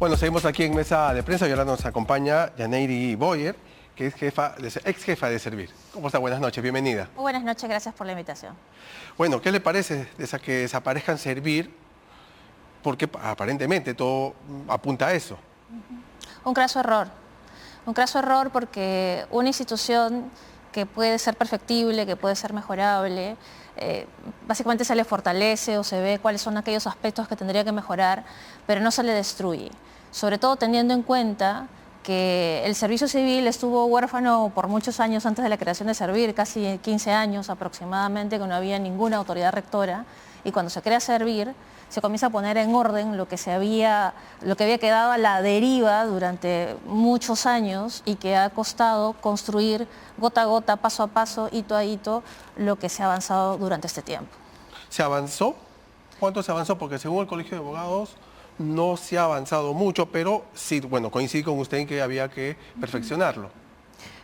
Bueno, seguimos aquí en Mesa de Prensa y ahora nos acompaña Yaneiri Boyer, que es ex jefa de Servir. ¿Cómo está? Buenas noches, bienvenida. Muy buenas noches, gracias por la invitación. Bueno, ¿qué le parece que desaparezcan Servir? Porque aparentemente todo apunta a eso. Un craso error porque una institución que puede ser perfectible, que puede ser mejorable, básicamente se le fortalece o se ve cuáles son aquellos aspectos que tendría que mejorar, pero no se le destruye. Sobre todo teniendo en cuenta que el servicio civil estuvo huérfano por muchos años antes de la creación de Servir, casi 15 años aproximadamente, que no había ninguna autoridad rectora, y cuando se crea Servir, se comienza a poner en orden lo que había quedado a la deriva durante muchos años y que ha costado construir gota a gota, paso a paso, hito a hito, lo que se ha avanzado durante este tiempo. ¿Se avanzó? ¿Cuánto se avanzó? Porque según el Colegio de Abogados no se ha avanzado mucho, pero sí, bueno, coincido con usted en que había que perfeccionarlo.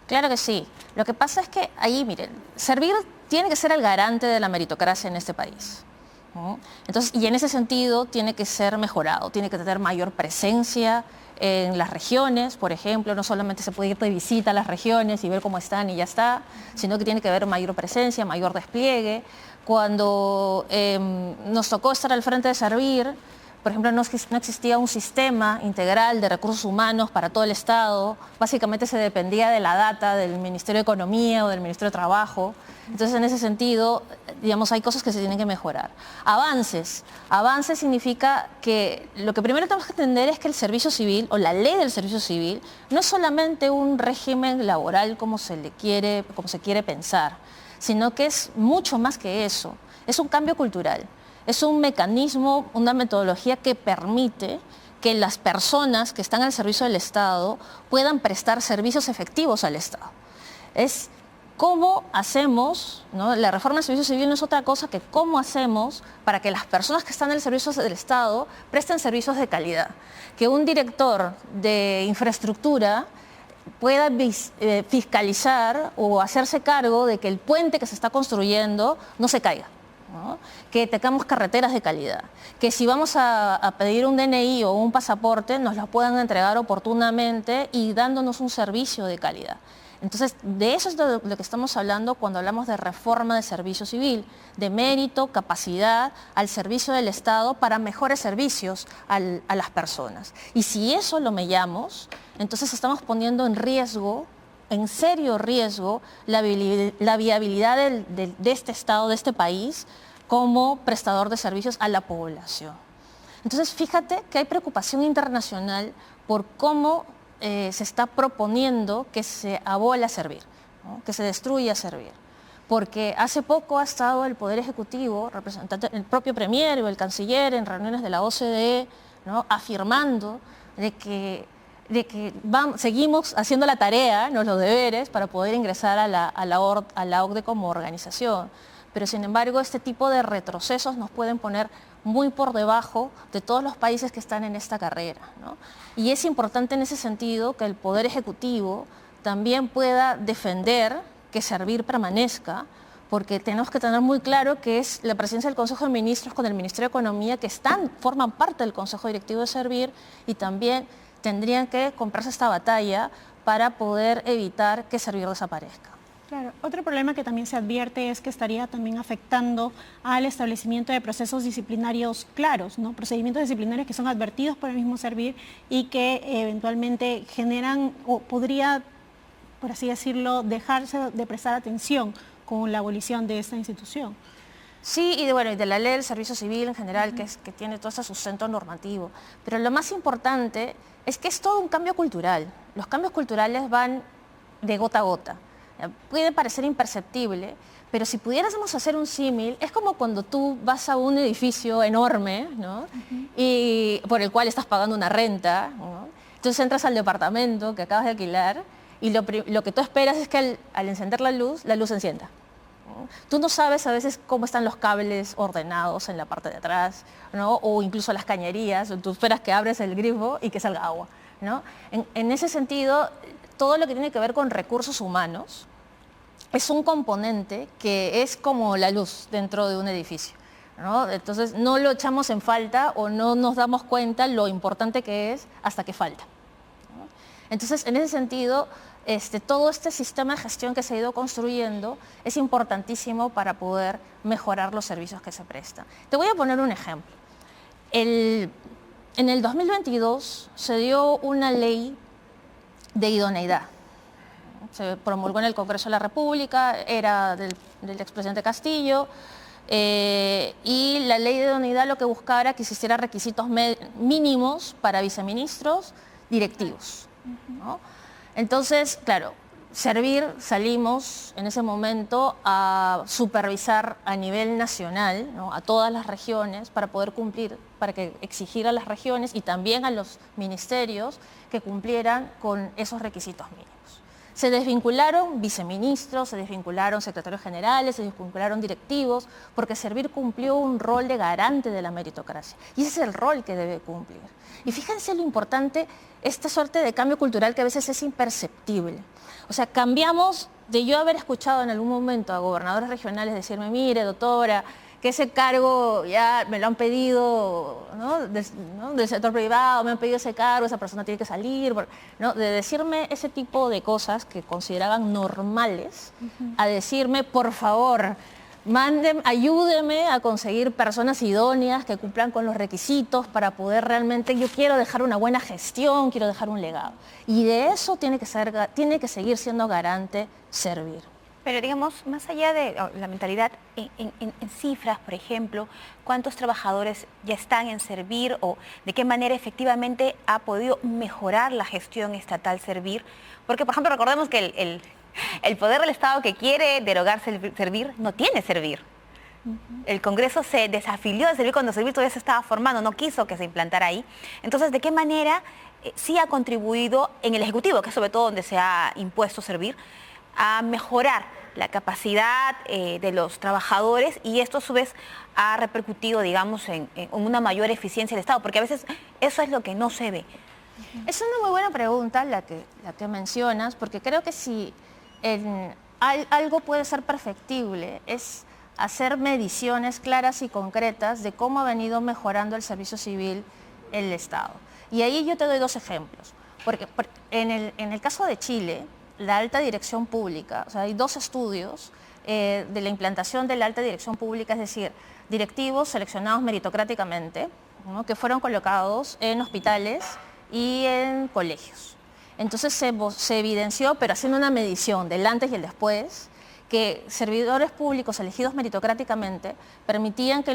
Claro que sí. Lo que pasa es que ahí, miren, Servir tiene que ser el garante de la meritocracia en este país. Entonces, y en ese sentido tiene que ser mejorado, tiene que tener mayor presencia en las regiones, por ejemplo, no solamente se puede ir de visita a las regiones y ver cómo están y ya está, sino que tiene que haber mayor presencia, mayor despliegue. Cuando nos tocó estar al frente de Servir, por ejemplo, no existía un sistema integral de recursos humanos para todo el Estado. Básicamente se dependía de la data del Ministerio de Economía o del Ministerio de Trabajo. Entonces, en ese sentido, digamos, hay cosas que se tienen que mejorar. Avances. Avances significa que lo que primero tenemos que entender es que el servicio civil o la ley del servicio civil no es solamente un régimen laboral como se quiere pensar, sino que es mucho más que eso. Es un cambio cultural. Es un mecanismo, una metodología que permite que las personas que están al servicio del Estado puedan prestar servicios efectivos al Estado. Es cómo hacemos, ¿no? La reforma del servicio civil no es otra cosa que cómo hacemos para que las personas que están en el servicio del Estado presten servicios de calidad. Que un director de infraestructura pueda fiscalizar o hacerse cargo de que el puente que se está construyendo no se caiga, ¿no? Que tengamos carreteras de calidad, que si vamos a pedir un DNI o un pasaporte nos lo puedan entregar oportunamente y dándonos un servicio de calidad. Entonces, de eso es de lo que estamos hablando cuando hablamos de reforma de servicio civil, de mérito, capacidad al servicio del Estado para mejores servicios a las personas. Y si eso lo mellamos, entonces estamos poniendo en riesgo, en serio riesgo, la viabilidad de este Estado, de este país, como prestador de servicios a la población. Entonces, fíjate que hay preocupación internacional por cómo se está proponiendo que se abole Servir, ¿no? Que se destruya Servir. Porque hace poco ha estado el Poder Ejecutivo, el propio Premier o el Canciller en reuniones de la OCDE, ¿no? Afirmando de que seguimos haciendo la tarea, ¿no? Los deberes para poder ingresar a la OCDE como organización. Pero sin embargo este tipo de retrocesos nos pueden poner muy por debajo de todos los países que están en esta carrera, ¿no? Y es importante en ese sentido que el Poder Ejecutivo también pueda defender que Servir permanezca, porque tenemos que tener muy claro que es la presidencia del Consejo de Ministros con el Ministerio de Economía que forman parte del Consejo Directivo de Servir y también tendrían que comprarse esta batalla para poder evitar que Servir desaparezca. Claro, otro problema que también se advierte es que estaría también afectando al establecimiento de procesos disciplinarios claros, ¿no? Procedimientos disciplinarios que son advertidos por el mismo Servir y que eventualmente generan o podría, por así decirlo, dejarse de prestar atención con la abolición de esta institución. Sí, y de la ley del servicio civil en general, que tiene todo ese sustento normativo. Pero lo más importante es que es todo un cambio cultural. Los cambios culturales van de gota a gota. Puede parecer imperceptible, pero si pudiéramos hacer un símil, es como cuando tú vas a un edificio enorme, ¿no? Y por el cual estás pagando una renta, ¿no? Entonces entras al departamento que acabas de alquilar y lo que tú esperas es que al encender la luz se encienda, ¿no? Tú no sabes a veces cómo están los cables ordenados en la parte de atrás, ¿no? O incluso las cañerías, tú esperas que abres el grifo y que salga agua, ¿no? En ese sentido, todo lo que tiene que ver con recursos humanos es un componente que es como la luz dentro de un edificio. ¿no? Entonces no lo echamos en falta o no nos damos cuenta lo importante que es hasta que falta, ¿no? Entonces, en ese sentido, todo este sistema de gestión que se ha ido construyendo es importantísimo para poder mejorar los servicios que se prestan. Te voy a poner un ejemplo. En el 2022 se dio una ley de idoneidad. Se promulgó en el Congreso de la República, era del expresidente Castillo, y la ley de idoneidad lo que buscaba era que existieran requisitos mínimos para viceministros directivos, ¿no? Entonces, claro, salimos en ese momento a supervisar a nivel nacional, ¿no?, a todas las regiones para poder cumplir, para que exigir a las regiones y también a los ministerios que cumplieran con esos requisitos mínimos. Se desvincularon viceministros, se desvincularon secretarios generales, se desvincularon directivos, porque Servir cumplió un rol de garante de la meritocracia. Y ese es el rol que debe cumplir. Y fíjense lo importante, esta suerte de cambio cultural que a veces es imperceptible. O sea, cambiamos de yo haber escuchado en algún momento a gobernadores regionales decirme, mire, doctora, que ese cargo ya me lo han pedido, ¿no?, del sector privado, me han pedido ese cargo, esa persona tiene que salir, ¿no?, de decirme ese tipo de cosas que consideraban normales, a decirme, por favor, ayúdeme a conseguir personas idóneas que cumplan con los requisitos para poder realmente, yo quiero dejar una buena gestión, quiero dejar un legado. Y de eso tiene que seguir siendo garante Servir. Pero digamos, más allá de la mentalidad, en cifras, por ejemplo, ¿cuántos trabajadores ya están en Servir o de qué manera efectivamente ha podido mejorar la gestión estatal Servir? Porque, por ejemplo, recordemos que el poder del Estado que quiere derogar Servir no tiene Servir. El Congreso se desafilió de Servir cuando Servir todavía se estaba formando, no quiso que se implantara ahí. Entonces, ¿de qué manera sí ha contribuido en el Ejecutivo, que es sobre todo donde se ha impuesto Servir, a mejorar la capacidad de los trabajadores y esto a su vez ha repercutido, digamos, en una mayor eficiencia del Estado? Porque a veces eso es lo que no se ve. Es una muy buena pregunta la que mencionas, porque creo que si algo puede ser perfectible es hacer mediciones claras y concretas de cómo ha venido mejorando el servicio civil el Estado. Y ahí yo te doy dos ejemplos. Porque en el caso de Chile, la alta dirección pública, o sea, hay dos estudios de la implantación de la alta dirección pública, es decir, directivos seleccionados meritocráticamente, ¿no?, que fueron colocados en hospitales y en colegios. Entonces se evidenció, pero haciendo una medición del antes y el después, que servidores públicos elegidos meritocráticamente permitían que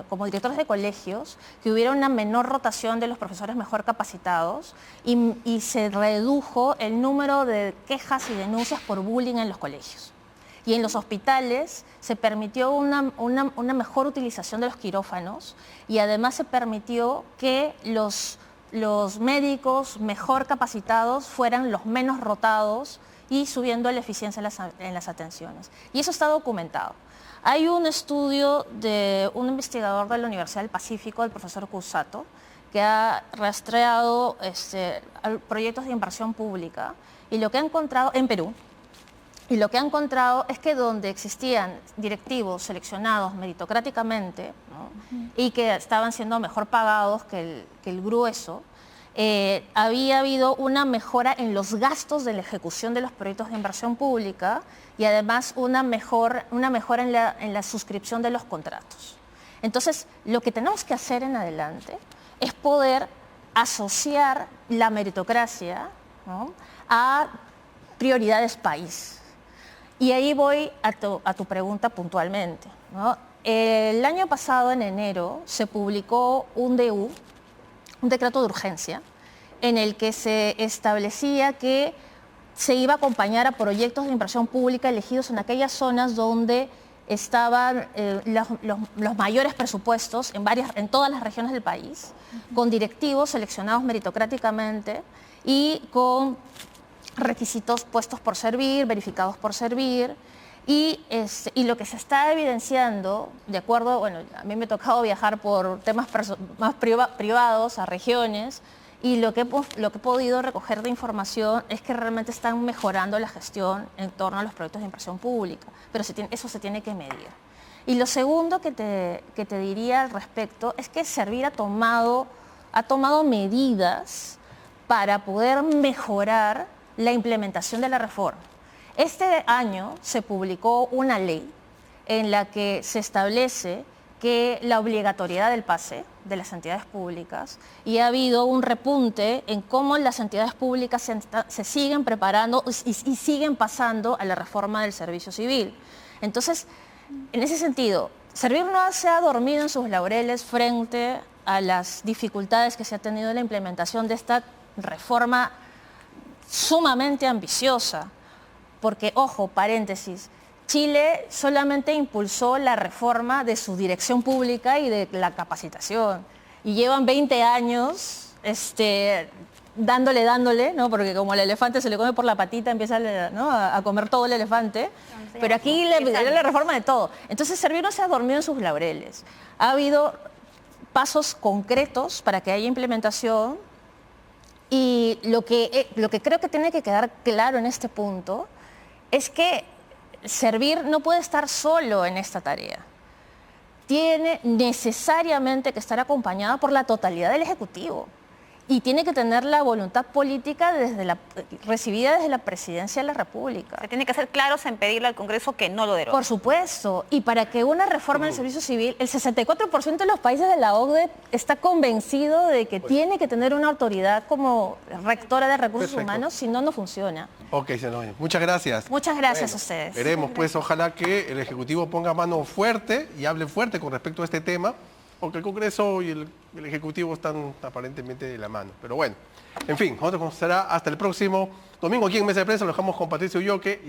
como directores de colegios, que hubiera una menor rotación de los profesores mejor capacitados y se redujo el número de quejas y denuncias por bullying en los colegios. Y en los hospitales se permitió una mejor utilización de los quirófanos y además se permitió que los médicos mejor capacitados fueran los menos rotados y subiendo la eficiencia en las atenciones. Y eso está documentado. Hay un estudio de un investigador de la Universidad del Pacífico, el profesor Cusato, que ha rastreado proyectos de inversión pública y lo que ha encontrado en Perú, y lo que ha encontrado es que donde existían directivos seleccionados meritocráticamente, ¿no?, y que estaban siendo mejor pagados que el grueso, había habido una mejora en los gastos de la ejecución de los proyectos de inversión pública y además una mejora en la suscripción de los contratos. Entonces, lo que tenemos que hacer en adelante es poder asociar la meritocracia, ¿no?, a prioridades país. Y ahí voy a tu pregunta puntualmente, ¿no? El año pasado, en enero, se publicó un DU, un decreto de urgencia, en el que se establecía que se iba a acompañar a proyectos de inversión pública elegidos en aquellas zonas donde estaban los mayores presupuestos en todas las regiones del país, con directivos seleccionados meritocráticamente y con requisitos puestos por Servir, verificados por Servir. Y lo que se está evidenciando, de acuerdo, bueno, a mí me ha tocado viajar por temas más privados a regiones, y lo que he podido recoger de información es que realmente están mejorando la gestión en torno a los proyectos de inversión pública, pero eso se tiene que medir. Y lo segundo que te diría al respecto es que Servir ha tomado medidas para poder mejorar la implementación de la reforma. Este año se publicó una ley en la que se establece que la obligatoriedad del pase de las entidades públicas, y ha habido un repunte en cómo las entidades públicas se siguen preparando y siguen pasando a la reforma del servicio civil. Entonces, en ese sentido, Servir no se ha dormido en sus laureles frente a las dificultades que se ha tenido en la implementación de esta reforma sumamente ambiciosa. Porque, ojo, paréntesis, Chile solamente impulsó la reforma de su dirección pública y de la capacitación. Y llevan 20 años dándole, ¿no? Porque como el elefante se le come por la patita, empieza, ¿no?, a comer todo el elefante. Pero aquí la reforma de todo. Entonces Servir no se ha dormido en sus laureles. Ha habido pasos concretos para que haya implementación, y lo que creo que tiene que quedar claro en este punto es que Servir no puede estar solo en esta tarea. Tiene necesariamente que estar acompañada por la totalidad del Ejecutivo. Y tiene que tener la voluntad política recibida desde la Presidencia de la República. Se tiene que ser claros en pedirle al Congreso que no lo derogue. Por supuesto. Y para que una reforma del servicio civil, el 64% de los países de la OCDE está convencido de que tiene que tener una autoridad como rectora de recursos humanos, si no, no funciona. Ok, senadora. Muchas gracias. Muchas gracias a ustedes. Veremos, pues, ojalá que el Ejecutivo ponga mano fuerte y hable fuerte con respecto a este tema, porque el Congreso y el Ejecutivo están aparentemente de la mano. Pero bueno, en fin, nosotros será hasta el próximo domingo aquí en Mesa de Prensa. Lo dejamos con Patricio Ulloque.